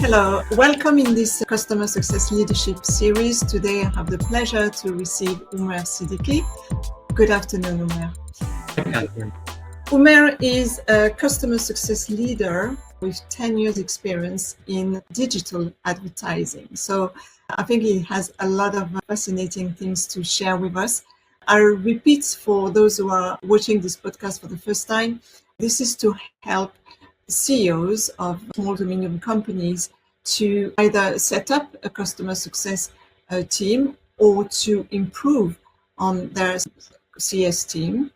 Hello, welcome in this Customer Success Leadership series. Today I have the pleasure to receive Umer Siddiqi. Good afternoon, Umer. Umer is a customer success leader with 10 years experience in digital advertising. So I think he has a lot of fascinating things to share with us. I'll repeat for those who are watching this podcast for the first time. This is to help CEOs of small to medium companies to either set up a customer success team or to improve on their CS team,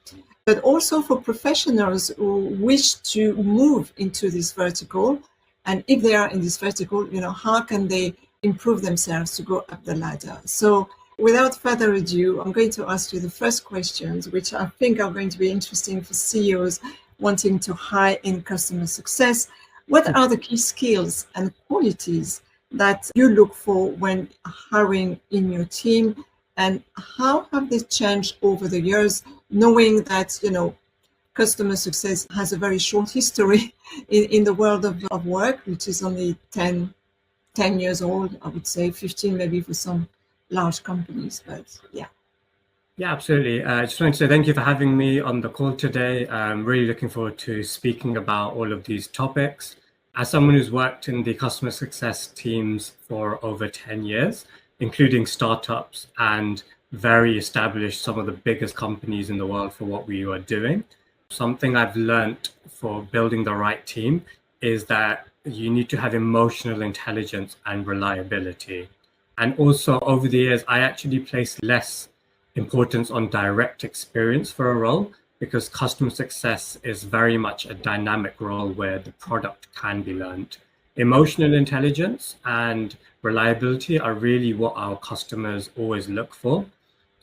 but also for professionals who wish to move into this vertical. And if they are in this vertical, how can they improve themselves to go up the ladder? So without further ado, I'm going to ask you the first questions, which I think are going to be interesting for CEOs wanting to hire in customer success. What are the key skills and qualities that you look for when hiring in your team? And how have they changed over the years, knowing that, customer success has a very short history in the world of work, which is only 10 years old, I would say 15 maybe for some large companies, but yeah. Yeah, absolutely. I just wanted to say thank you for having me on the call today. I'm really looking forward to speaking about all of these topics. As someone who's worked in the customer success teams for over 10 years, including startups and very established, some of the biggest companies in the world for what we are doing, something I've learned for building the right team is that you need to have emotional intelligence and reliability. And also over the years, I actually place less importance on direct experience for a role, because customer success is very much a dynamic role where the product can be learned. Emotional intelligence and reliability are really what our customers always look for,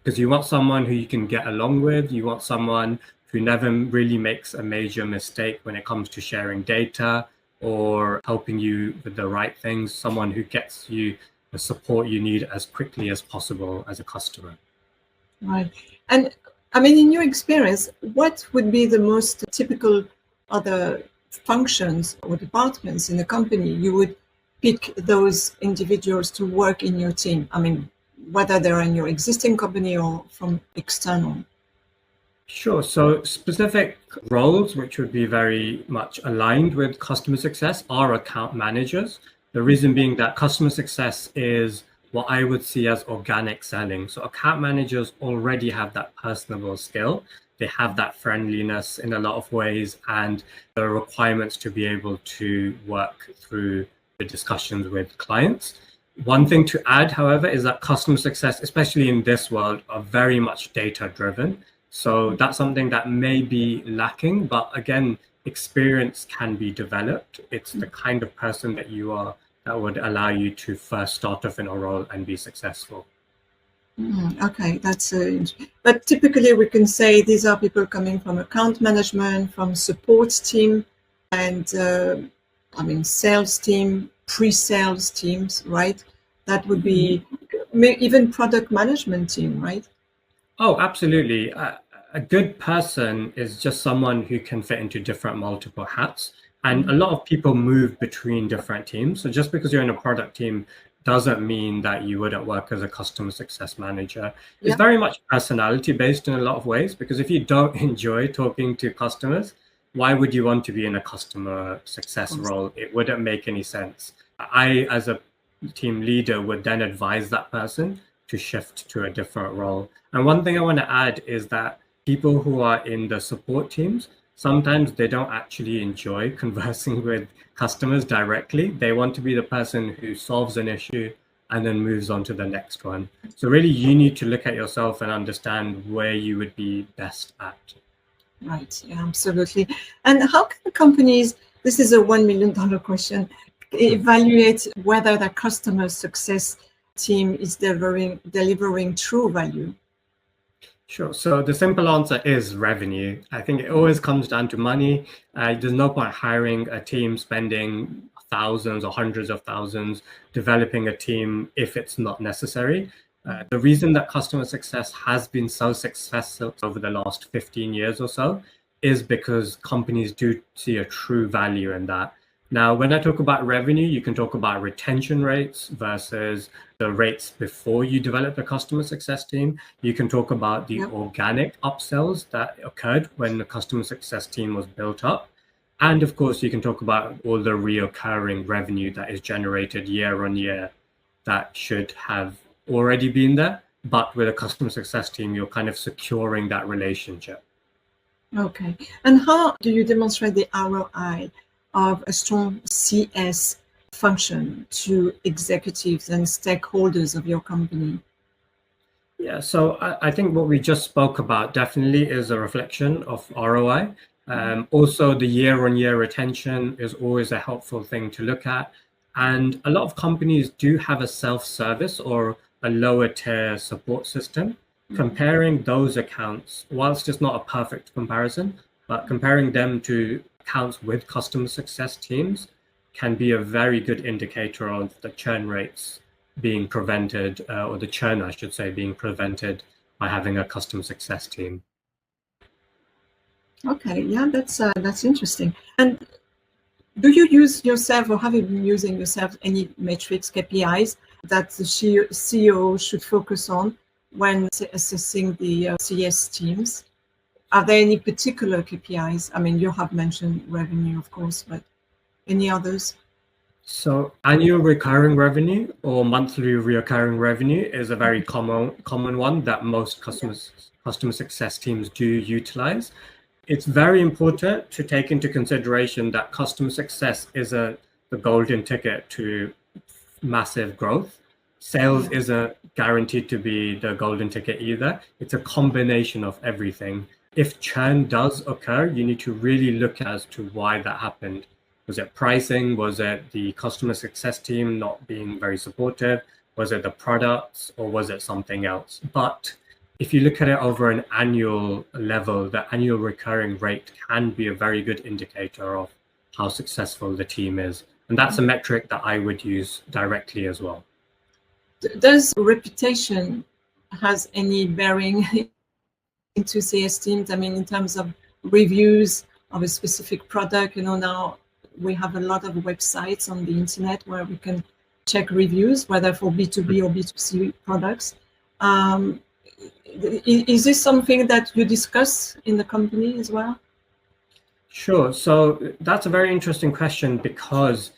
because you want someone who you can get along with. You want someone who never really makes a major mistake when it comes to sharing data or helping you with the right things, someone who gets you the support you need as quickly as possible as a customer. Right. And I mean, in your experience, what would be the most typical other functions or departments in the company you would pick those individuals to work in your team? I mean, whether they're in your existing company or from external. Sure. So specific roles which would be very much aligned with customer success are account managers. The reason being that customer success is what I would see as organic selling. So account managers already have that personable skill. They have that friendliness in a lot of ways and the requirements to be able to work through the discussions with clients. One thing to add, however, is that customer success, especially in this world, are very much data driven. So that's something that may be lacking, but again, experience can be developed. It's the kind of person that you are that would allow you to first start off in a role and be successful. Okay, that's but typically we can say these are people coming from account management, from support team, and sales team, pre-sales teams, right? That would be even product management team, right? Oh, absolutely. A good person is just someone who can fit into different multiple hats. And a lot of people move between different teams. So just because you're in a product team doesn't mean that you wouldn't work as a customer success manager. It's very much personality based in a lot of ways, because if you don't enjoy talking to customers, why would you want to be in a customer success role? It wouldn't make any sense. I, as a team leader, would then advise that person to shift to a different role. And one thing I want to add is that people who are in the support teams, sometimes they don't actually enjoy conversing with customers directly. They want to be the person who solves an issue and then moves on to the next one. So really, you need to look at yourself and understand where you would be best at. Right, yeah, absolutely. And how can companies, this is a $1 million question, evaluate whether the customer success team is delivering true value? Sure. So the simple answer is revenue. I think it always comes down to money. There's no point hiring a team, spending thousands or hundreds of thousands, developing a team if it's not necessary. The reason that customer success has been so successful over the last 15 years or so is because companies do see a true value in that. Now, when I talk about revenue, you can talk about retention rates versus the rates before you develop a customer success team. You can talk about the organic upsells that occurred when the customer success team was built up. And of course, you can talk about all the reoccurring revenue that is generated year on year that should have already been there. But with a customer success team, you're kind of securing that relationship. Okay. And how do you demonstrate the ROI of a strong CS function to executives and stakeholders of your company? Yeah, so I think what we just spoke about definitely is a reflection of ROI. Also, the year-on-year retention is always a helpful thing to look at. And a lot of companies do have a self-service or a lower tier support system. Comparing those accounts, whilst it's not a perfect comparison, but comparing them to accounts with customer success teams can be a very good indicator of the churn rates being prevented, or the churn, I should say, being prevented by having a customer success team. Okay, yeah, that's interesting. And do you use yourself, or have you been using yourself, any metrics, KPIs that the CEO should focus on when assessing the CS teams? Are there any particular KPIs? I mean, you have mentioned revenue, of course, but any others? So annual recurring revenue or monthly recurring revenue is a very common one that most customer success teams do utilize. It's very important to take into consideration that customer success is the golden ticket to massive growth. Sales isn't guaranteed to be the golden ticket either. It's a combination of everything. If churn does occur, you need to really look as to why that happened. Was it pricing? Was it the customer success team not being very supportive? Was it the products, or was it something else? But if you look at it over an annual level, the annual recurring rate can be a very good indicator of how successful the team is. And that's a metric that I would use directly as well. Does reputation has any bearing into CS teams? I mean, in terms of reviews of a specific product, now we have a lot of websites on the internet where we can check reviews, whether for B2B or B2C products. Is this something that you discuss in the company as well? Sure. So that's a very interesting question, because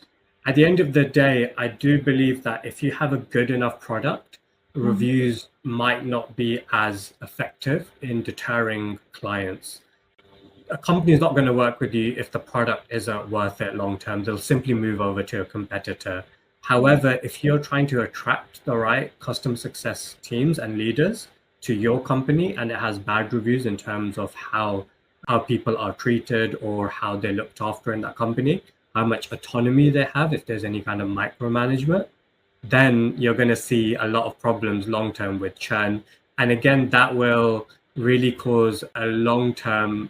at the end of the day, I do believe that if you have a good enough product, reviews might not be as effective in deterring clients. A company is not going to work with you if the product isn't worth it long term. They'll simply move over to a competitor. However, if you're trying to attract the right customer success teams and leaders to your company, and it has bad reviews in terms of how people are treated or how they're looked after in that company, how much autonomy they have, if there's any kind of micromanagement, then you're going to see a lot of problems long term with churn. And again, that will really cause a long-term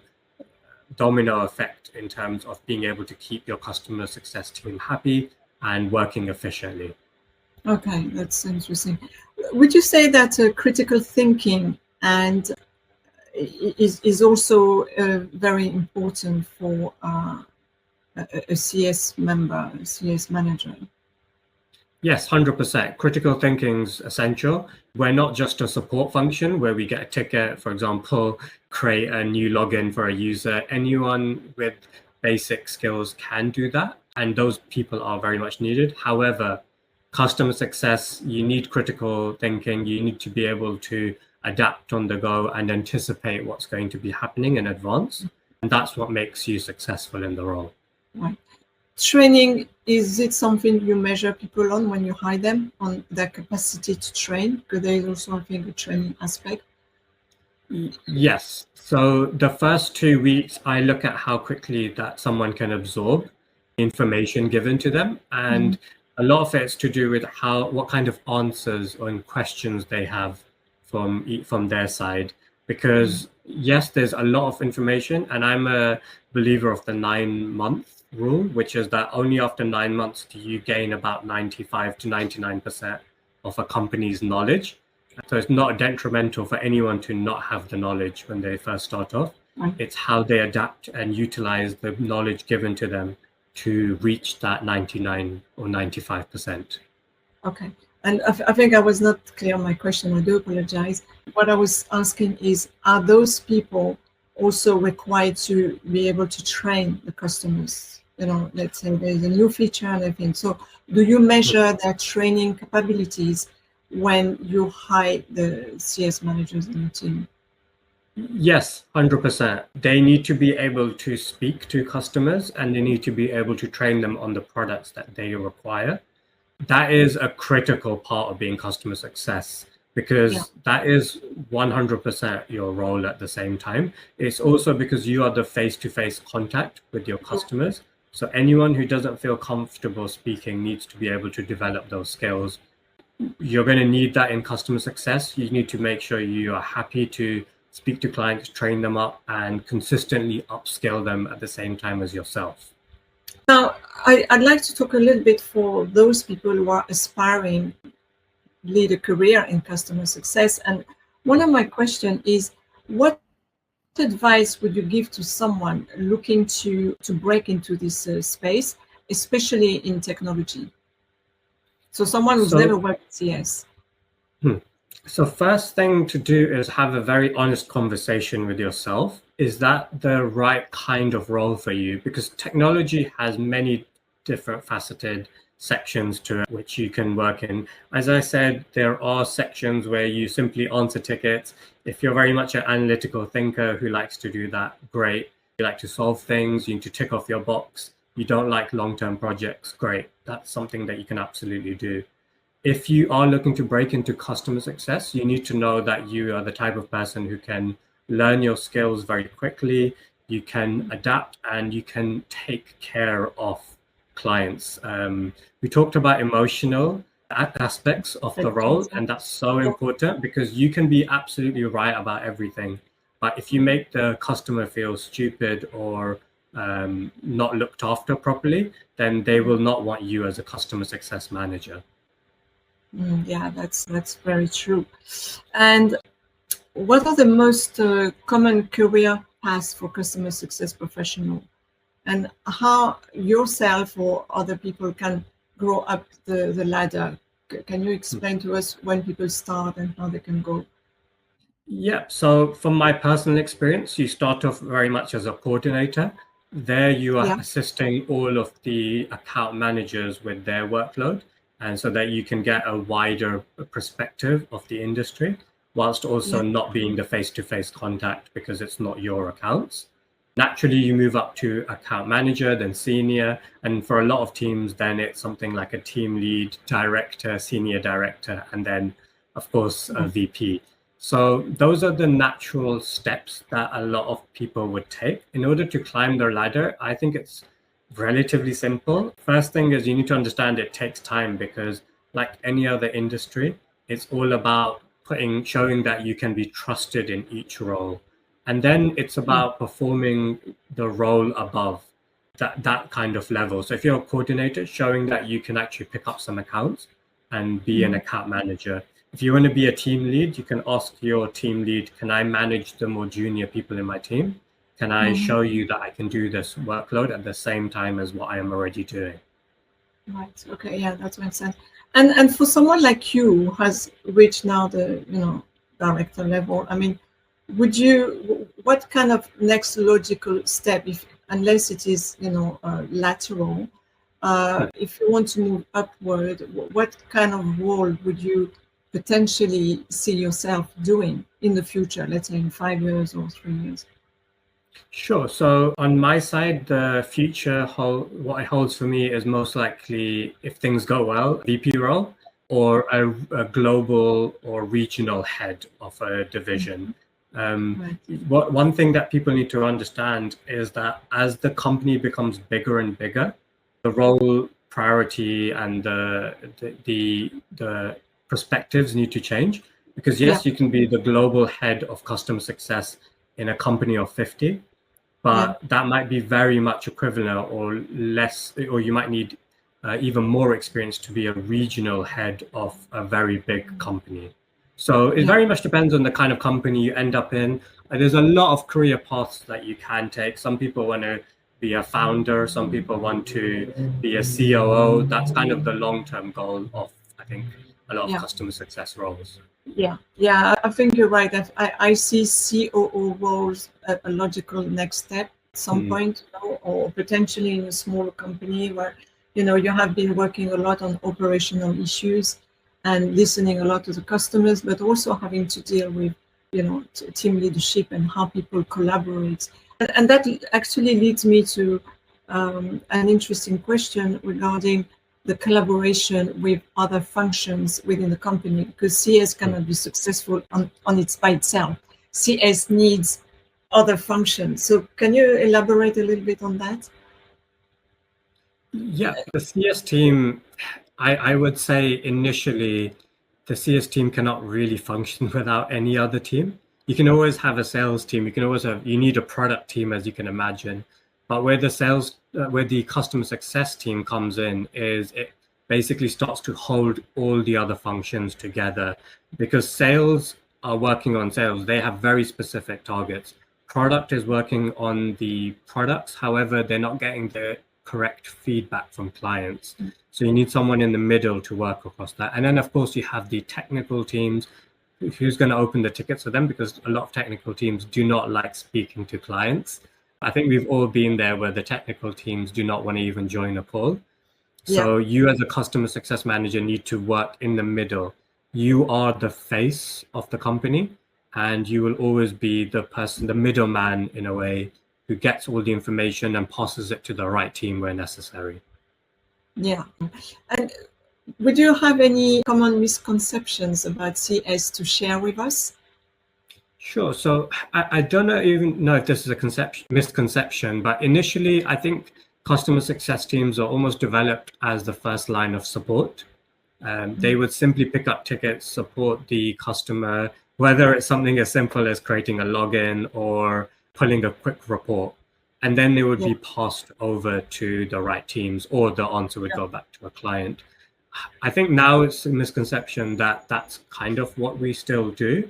domino effect in terms of being able to keep your customer success team happy and working efficiently. Okay, that's interesting. Would you say that critical thinking and is also very important for a CS member, a CS manager? Yes, 100%. Critical thinking's essential. We're not just a support function where we get a ticket, for example, create a new login for a user. Anyone with basic skills can do that, and those people are very much needed. However, customer success, you need critical thinking. You need to be able to adapt on the go and anticipate what's going to be happening in advance. And that's what makes you successful in the role. Right. Training, is it something you measure people on when you hire them, on their capacity to train? Because there is also, I think, a training aspect. Yes. So the first 2 weeks, I look at how quickly that someone can absorb information given to them. And a lot of it's to do with what kind of answers and questions they have from their side. Because yes, there's a lot of information, and I'm a believer of the 9-month rule, which is that only after 9 months do you gain about 95 to 99% of a company's knowledge. So it's not detrimental for anyone to not have the knowledge when they first start off. It's how they adapt and utilize the knowledge given to them to reach that 99 or 95%. Okay. And I think I was not clear on my question. I do apologize. What I was asking is, are those people also required to be able to train the customers? You know, let's say there's a new feature and everything. So do you measure their training capabilities when you hire the CS managers in your team? Yes, 100%. They need to be able to speak to customers, and they need to be able to train them on the products that they require. That is a critical part of being customer success, because that is 100% your role at the same time. It's also because you are the face-to-face contact with your customers. So anyone who doesn't feel comfortable speaking needs to be able to develop those skills. You're going to need that in customer success. You need to make sure you are happy to speak to clients, train them up, and consistently upskill them at the same time as yourself. Now, I'd like to talk a little bit for those people who are aspiring lead a career in customer success. And one of my questions is, what advice would you give to someone looking to break into this space, especially in technology? So someone who's never worked with CS. So first thing to do is have a very honest conversation with yourself. Is that the right kind of role for you? Because technology has many different faceted sections to it which you can work in. As I said, there are sections where you simply answer tickets. If you're very much an analytical thinker who likes to do that, great. You like to solve things, you need to tick off your box. You don't like long-term projects, great. That's something that you can absolutely do. If you are looking to break into customer success, you need to know that you are the type of person who can learn your skills very quickly, you can adapt, and you can take care of clients. We talked about emotional aspects of the role, and that's so important because you can be absolutely right about everything. But if you make the customer feel stupid or not looked after properly, then they will not want you as a customer success manager. Yeah, that's very true. And what are the most common career paths for customer success professional, and how yourself or other people can grow up the ladder? Can you explain to us when people start and how they can go? Yeah, so from my personal experience, you start off very much as a coordinator. There you are assisting all of the account managers with their workload, and so that you can get a wider perspective of the industry, whilst also not being the face-to-face contact because it's not your accounts. Naturally, you move up to account manager, then senior, and for a lot of teams, then it's something like a team lead, director, senior director, and then, of course, a VP. So those are the natural steps that a lot of people would take. In order to climb their ladder, I think it's relatively simple. First thing is you need to understand it takes time, because like any other industry, it's all about showing that you can be trusted in each role. And then it's about performing the role above that kind of level. So if you're a coordinator, showing that you can actually pick up some accounts and be an account manager. If you want to be a team lead, you can ask your team lead, can I manage the more junior people in my team? Can I show you that I can do this workload at the same time as what I am already doing? Right. Okay. Yeah, that makes sense. And for someone like you who has reached now the director level, I mean, what kind of next logical step, if unless it is lateral, if you want to move upward, what kind of role would you potentially see yourself doing in the future? Let's say in 5 years or 3 years. Sure. So on my side, the future what it holds for me is most likely, if things go well, VP role or a global or regional head of a division. One thing that people need to understand is that as the company becomes bigger and bigger, the role priority and the perspectives need to change. Because yes, you can be the global head of customer success in a company of 50, but that might be very much equivalent or less, or you might need even more experience to be a regional head of a very big company. So it very much depends on the kind of company you end up in. There's a lot of career paths that you can take. Some people want to be a founder. Some people want to be a COO. That's kind of the long-term goal of, I think, a lot of customer success roles. Yeah, I think you're right. I see COO roles a logical next step at some point, or potentially in a smaller company where, you have been working a lot on operational issues and listening a lot to the customers, but also having to deal with, team leadership and how people collaborate. And that actually leads me to an interesting question regarding the collaboration with other functions within the company, because CS cannot be successful on its by itself. CS needs other functions. So can you elaborate a little bit on that? Yeah, the CS team, I would say initially, the CS team cannot really function without any other team. You can always have a sales team. You need a product team, as you can imagine. But where the customer success team comes in is it basically starts to hold all the other functions together, because sales are working on sales. They have very specific targets. Product is working on the products. However, they're not getting the correct feedback from clients. So you need someone in the middle to work across that. And then, of course, you have the technical teams. Who's going to open the tickets for them? Because a lot of technical teams do not like speaking to clients. I think we've all been there where the technical teams do not want to even join a call. So you as a customer success manager need to work in the middle. You are the face of the company, and you will always be the person, the middleman in a way, who gets all the information and passes it to the right team where necessary. Yeah. And would you have any common misconceptions about CS to share with us? Sure. So I don't even know if this is a misconception, but initially, I think customer success teams are almost developed as the first line of support. They would simply pick up tickets, support the customer, whether it's something as simple as creating a login or pulling a quick report. And then they would be passed over to the right teams, or the answer would go back to a client. I think now it's a misconception that that's kind of what we still do.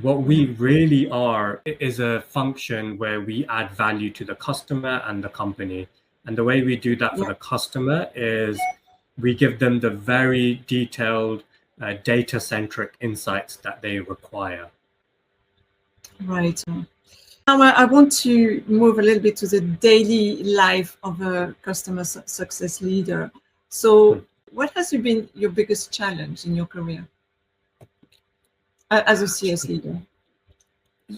What we really are is a function where we add value to the customer and the company. And the way we do that for the customer is we give them the very detailed data-centric insights that they require. Right. Now I want to move a little bit to the daily life of a customer success leader. So what has been your biggest challenge in your career as a CS leader?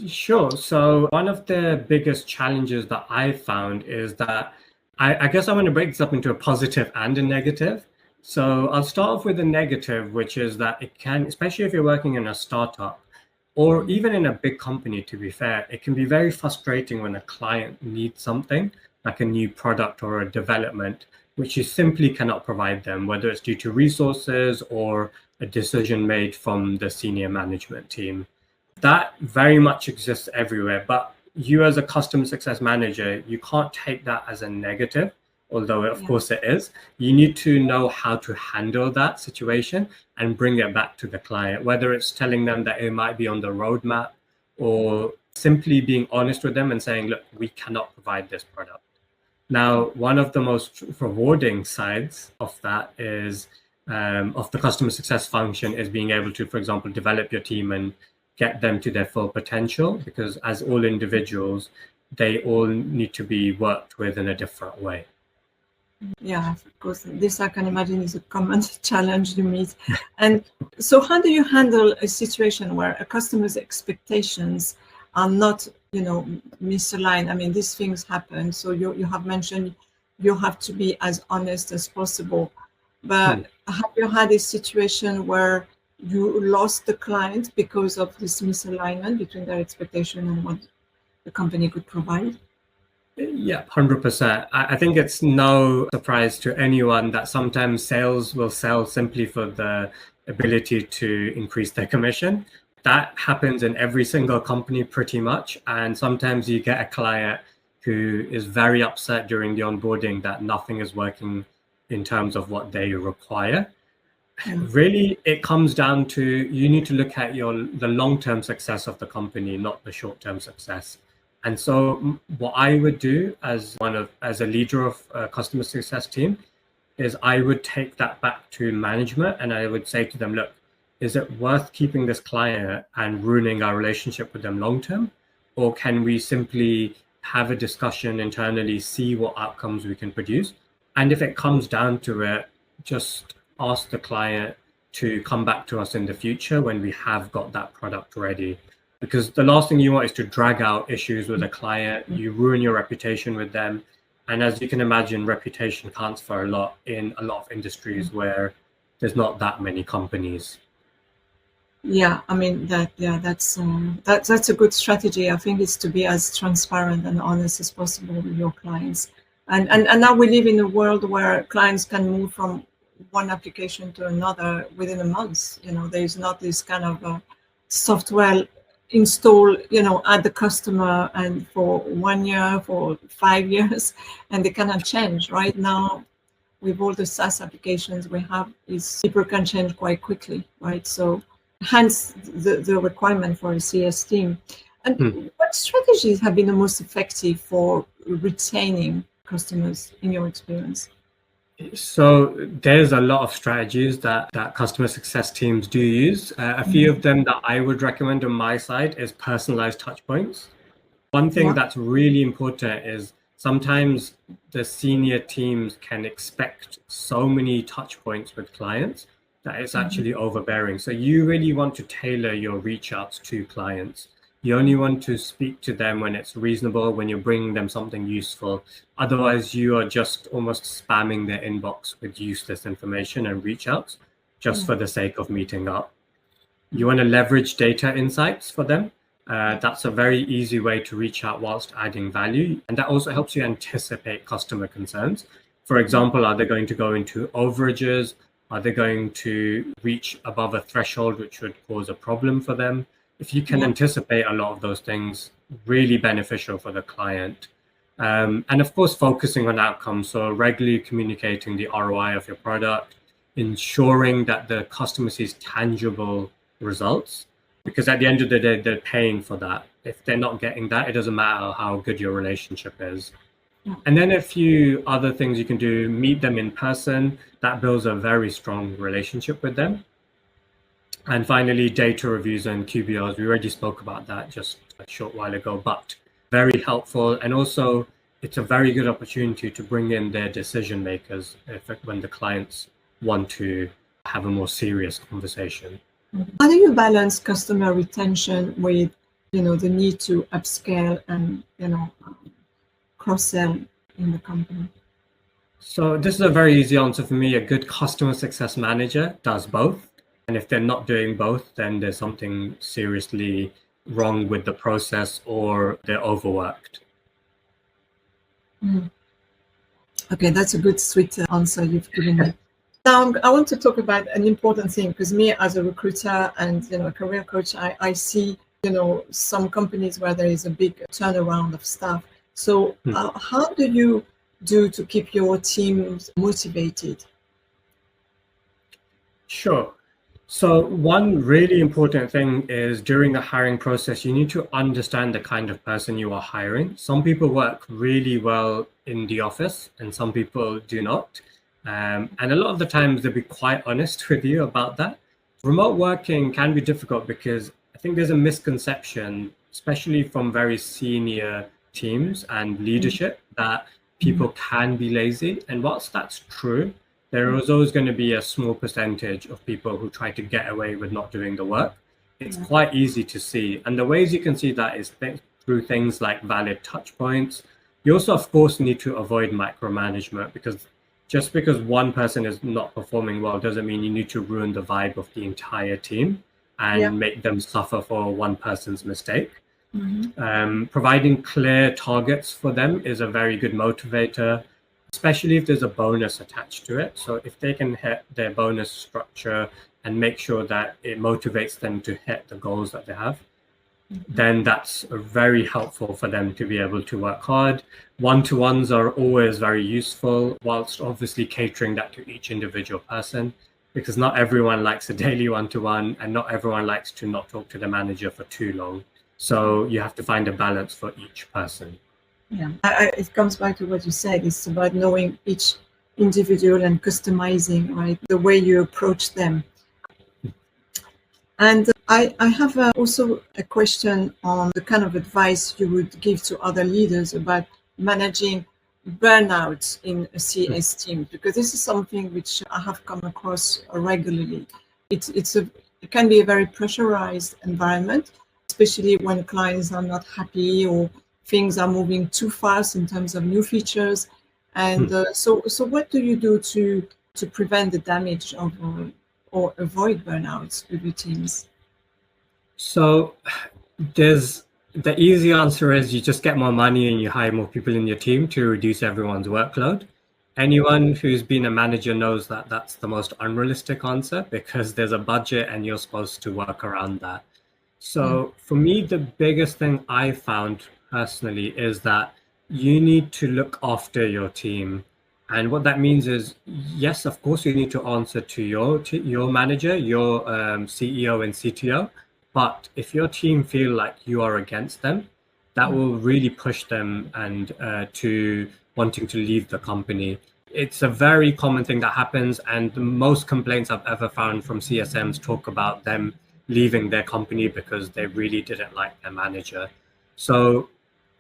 Sure. So one of the biggest challenges that I found is that I guess I want to break this up into a positive and a negative. So I'll start off with the negative, which is that it can, especially if you're working in a startup or even in a big company, to be fair, it can be very frustrating when a client needs something like a new product or a development, which you simply cannot provide them, whether it's due to resources or a decision made from the senior management team. That very much exists everywhere, but you as a customer success manager, you can't take that as a negative, although of course it is. You need to know how to handle that situation and bring it back to the client, whether it's telling them that it might be on the roadmap or simply being honest with them and saying, look, we cannot provide this product. Now, one of the most rewarding sides of that is of the customer success function is being able to, for example, develop your team and get them to their full potential, because as all individuals, they all need to be worked with in a different way. Yeah, of course. This I can imagine is a common challenge you meet. And so how do you handle a situation where a customer's expectations are not, misaligned? I mean, these things happen. So you have mentioned you have to be as honest as possible. But have you had a situation where you lost the client because of this misalignment between their expectation and what the company could provide? Yeah, 100%. I think it's no surprise to anyone that sometimes sales will sell simply for the ability to increase their commission. That happens in every single company pretty much. And sometimes you get a client who is very upset during the onboarding that nothing is working in terms of what they require. Really, it comes down to you need to look at the long-term success of the company, not the short-term success. And so what I would do as a leader of a customer success team is I would take that back to management and I would say to them, look, is it worth keeping this client and ruining our relationship with them long term? Or can we simply have a discussion internally, see what outcomes we can produce? And if it comes down to it, just ask the client to come back to us in the future when we have got that product ready. Because the last thing you want is to drag out issues with a client, you ruin your reputation with them. And as you can imagine, reputation counts for a lot in a lot of industries where there's not that many companies. Yeah, I mean that's a good strategy. I think it's to be as transparent and honest as possible with your clients. And now we live in a world where clients can move from one application to another within a month. There is not this kind of software install, at the customer and for 1 year, for 5 years, and they cannot change. Right now, with all the SaaS applications we have, is people can change quite quickly, right? So hence the requirement for a CS team. And what strategies have been the most effective for retaining customers in your experience? So there's a lot of strategies that customer success teams do use. A few of them that I would recommend on my side is personalized touch points. One thing that's really important is sometimes the senior teams can expect so many touch points with clients that it's actually overbearing. So you really want to tailor your reach outs to clients. You only want to speak to them when it's reasonable, when you're bringing them something useful. Otherwise, you are just almost spamming their inbox with useless information and reach outs just for the sake of meeting up. You want to leverage data insights for them. That's a very easy way to reach out whilst adding value. And that also helps you anticipate customer concerns. For example, are they going to go into overages? Are they going to reach above a threshold which would cause a problem for them? If you can anticipate a lot of those things, really beneficial for the client. And of course, focusing on outcomes. So regularly communicating the ROI of your product, ensuring that the customer sees tangible results, because at the end of the day, they're paying for that. If they're not getting that, it doesn't matter how good your relationship is. And then a few other things you can do: meet them in person. That builds a very strong relationship with them. And finally, data reviews and QBRs. We already spoke about that just a short while ago, but very helpful. And also, it's a very good opportunity to bring in their decision makers when the clients want to have a more serious conversation. How do you balance customer retention with, the need to upscale and, cross-sell in the company? So this is a very easy answer for me. A good customer success manager does both. And if they're not doing both, then there's something seriously wrong with the process or they're overworked. Okay, that's a good, sweet answer you've given me. Now, I want to talk about an important thing, because me as a recruiter and a career coach, I see some companies where there is a big turnaround of staff. So how do you do to keep your teams motivated? Sure. So one really important thing is during the hiring process, you need to understand the kind of person you are hiring. Some people work really well in the office and some people do not. And a lot of the times they'll be quite honest with you about that. Remote working can be difficult because I think there's a misconception, especially from very senior teams and leadership, that people can be lazy. And whilst that's true, there is always going to be a small percentage of people who try to get away with not doing the work. It's quite easy to see. And the ways you can see that is through things like valid touch points. You also, of course, need to avoid micromanagement, because just because one person is not performing well doesn't mean you need to ruin the vibe of the entire team and make them suffer for one person's mistake. Providing clear targets for them is a very good motivator, especially if there's a bonus attached to it. So if they can hit their bonus structure and make sure that it motivates them to hit the goals that they have, then that's very helpful for them to be able to work hard. One-to-ones are always very useful, whilst obviously catering that to each individual person, because not everyone likes a daily one-to-one and not everyone likes to not talk to the manager for too long. So you have to find a balance for each person. Yeah, it comes back to what you said. It's about knowing each individual and customizing, right, the way you approach them. And I have also a question on the kind of advice you would give to other leaders about managing burnout in a CS team, because this is something which I have come across regularly. It can be a very pressurized environment, especially when clients are not happy or things are moving too fast in terms of new features. And so what do you do to prevent the damage of or avoid burnouts with your teams? So there's the easy answer is you just get more money and you hire more people in your team to reduce everyone's workload. Anyone who's been a manager knows that that's the most unrealistic answer, because there's a budget and you're supposed to work around that. So for me, the biggest thing I found personally is that you need to look after your team. And what that means is, yes, of course, you need to answer to your manager, your CEO and CTO. But if your team feel like you are against them, that will really push them and to wanting to leave the company. It's a very common thing that happens, and the most complaints I've ever found from CSMs talk about them leaving their company because they really didn't like their manager. So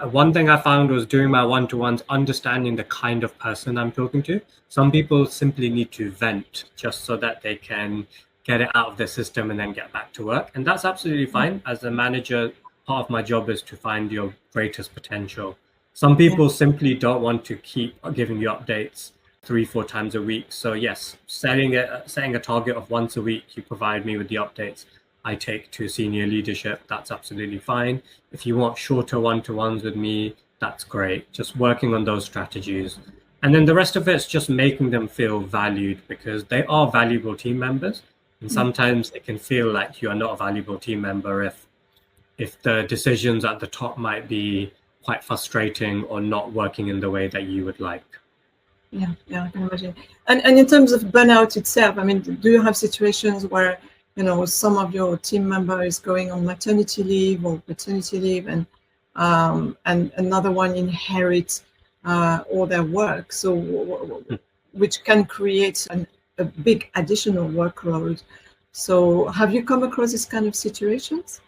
one thing I found was doing my one-to-ones, understanding the kind of person I'm talking to. Some people simply need to vent just so that they can get it out of their system and then get back to work. And that's absolutely fine. As a manager, part of my job is to find your greatest potential. Some people simply don't want to keep giving you updates 3-4 times a week. So yes, setting a target of once a week, you provide me with the updates I take to senior leadership, that's absolutely fine. If you want shorter one-to-ones with me, that's great. Just working on those strategies. And then the rest of it's just making them feel valued, because they are valuable team members. And sometimes it can feel like you are not a valuable team member if the decisions at the top might be quite frustrating or not working in the way that you would like. Yeah, I can imagine. And in terms of burnout itself, I mean, do you have situations where, you know, some of your team member is going on maternity leave or paternity leave, and another one inherits all their work, so which can create a big additional workload? So have you come across this kind of situations?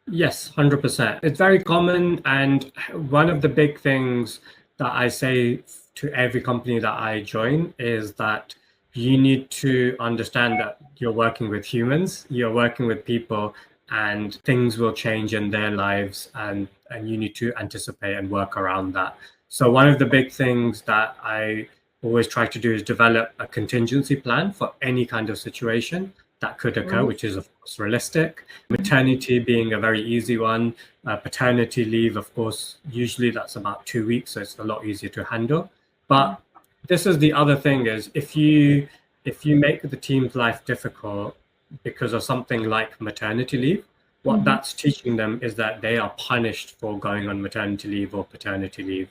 Yes, 100%. It's very common. And one of the big things that I say to every company that I join is that you need to understand that you're working with humans, you're working with people, and things will change in their lives, and you need to anticipate and work around that. So one of the big things that I always try to do is develop a contingency plan for any kind of situation that could occur, which is of course realistic. Maternity being a very easy one. Paternity leave, of course, usually that's about 2 weeks, so it's a lot easier to handle. But this is the other thing, is if you make the team's life difficult because of something like maternity leave, what that's teaching them is that they are punished for going on maternity leave or paternity leave.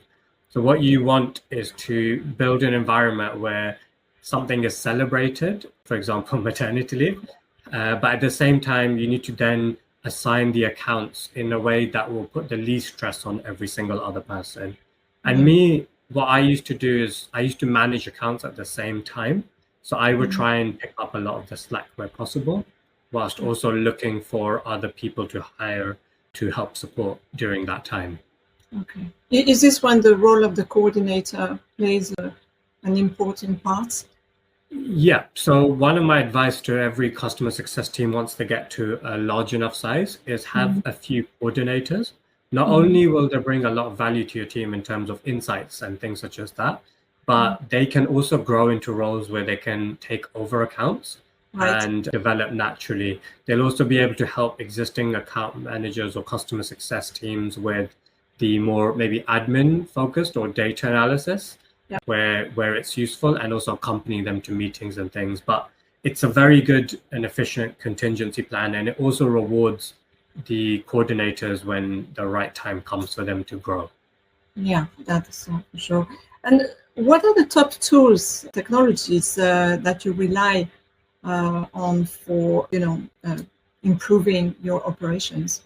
So what you want is to build an environment where something is celebrated, for example, maternity leave, but at the same time, you need to then assign the accounts in a way that will put the least stress on every single other person. And me, what I used to do is I used to manage accounts at the same time. So I would try and pick up a lot of the slack where possible, whilst also looking for other people to hire to help support during that time. Okay. Is this when the role of the coordinator plays an important part? Yeah. So one of my advice to every customer success team once they get to a large enough size is have a few coordinators. Not only will they bring a lot of value to your team in terms of insights and things such as that, but they can also grow into roles where they can take over accounts and develop naturally. They'll also be able to help existing account managers or customer success teams with the more maybe admin focused or data analysis, where it's useful, and also accompanying them to meetings and things. But it's a very good and efficient contingency plan, and it also rewards the coordinators when the right time comes for them to grow. Yeah, that's for sure. And what are the top tools, technologies that you rely on for, improving your operations?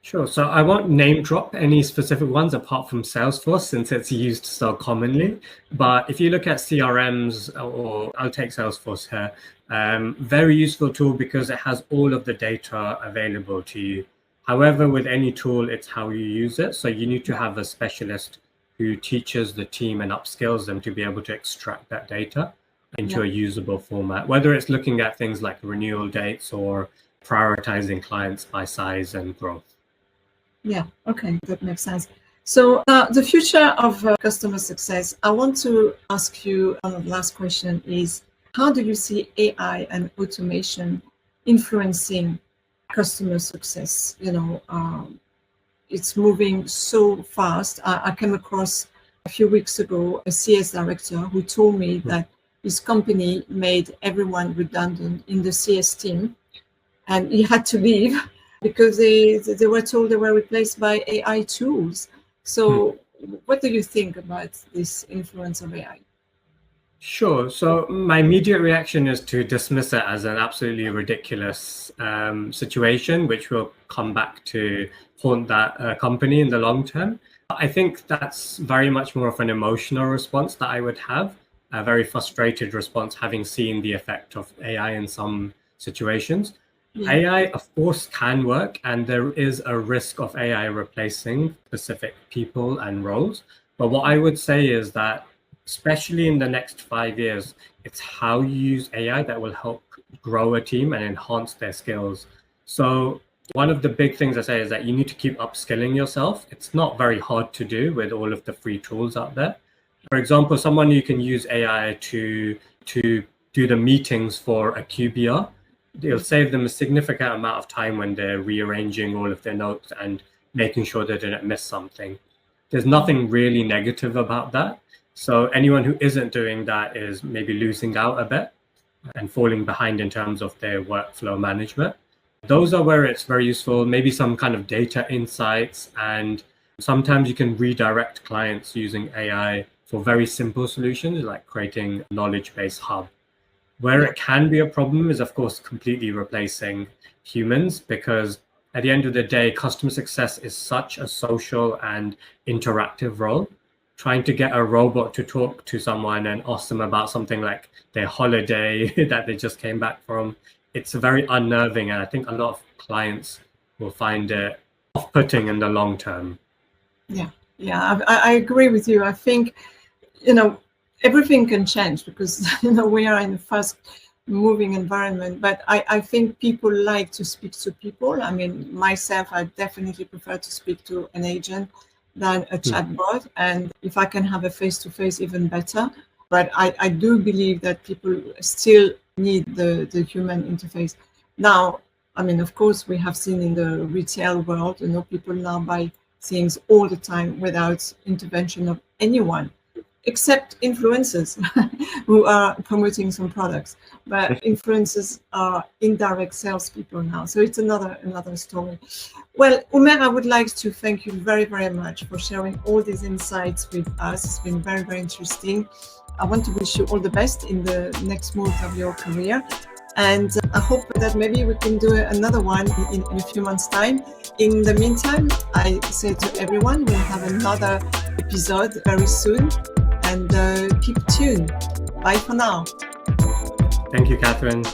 Sure. So I won't name drop any specific ones apart from Salesforce since it's used so commonly. But if you look at CRMs, or I'll take Salesforce here, very useful tool because it has all of the data available to you. However, with any tool, it's how you use it. So you need to have a specialist who teaches the team and upskills them to be able to extract that data into a usable format, whether it's looking at things like renewal dates or prioritizing clients by size and growth. Yeah, okay, that makes sense. So the future of customer success, I want to ask you, the last question is, how do you see AI and automation influencing customer success? It's moving so fast. I came across a few weeks ago a CS director who told me that his company made everyone redundant in the CS team, and he had to leave because they were told they were replaced by AI tools. So what do you think about this influence of AI? Sure. So my immediate reaction is to dismiss it as an absolutely ridiculous situation, which will come back to haunt that company in the long term. I think that's very much more of an emotional response that I would have, a very frustrated response, having seen the effect of AI in some situations. Yeah. AI, of course, can work, and there is a risk of AI replacing specific people and roles. But what I would say is that, especially in the next 5 years, it's how you use AI that will help grow a team and enhance their skills. So one of the big things I say is that you need to keep upskilling yourself. It's not very hard to do with all of the free tools out there. For example, someone who can use AI to do the meetings for a QBR, it'll save them a significant amount of time when they're rearranging all of their notes and making sure they didn't miss something. There's nothing really negative about that. So anyone who isn't doing that is maybe losing out a bit and falling behind in terms of their workflow management. Those are where it's very useful, maybe some kind of data insights, and sometimes you can redirect clients using AI for very simple solutions like creating a knowledge-based hub. Where it can be a problem is, of course, completely replacing humans, because at the end of the day, customer success is such a social and interactive role. Trying to get a robot to talk to someone and ask them about something like their holiday that they just came back from, it's very unnerving. And I think a lot of clients will find it off-putting in the long term. Yeah, I agree with you. I think, everything can change because we are in a fast moving environment, but I think people like to speak to people. I mean, myself, I definitely prefer to speak to an agent than a chatbot, and if I can have a face-to-face, even better. But I do believe that people still need the human interface. Now, I mean, of course, we have seen in the retail world, people now buy things all the time without intervention of anyone, except influencers who are promoting some products. But influencers are indirect salespeople now. So it's another story. Well, Umer, I would like to thank you very, very much for sharing all these insights with us. It's been very, very interesting. I want to wish you all the best in the next move of your career. And I hope that maybe we can do another one in a few months' time. In the meantime, I say to everyone, we'll have another episode very soon. And keep tuned. Bye for now. Thank you, Catherine.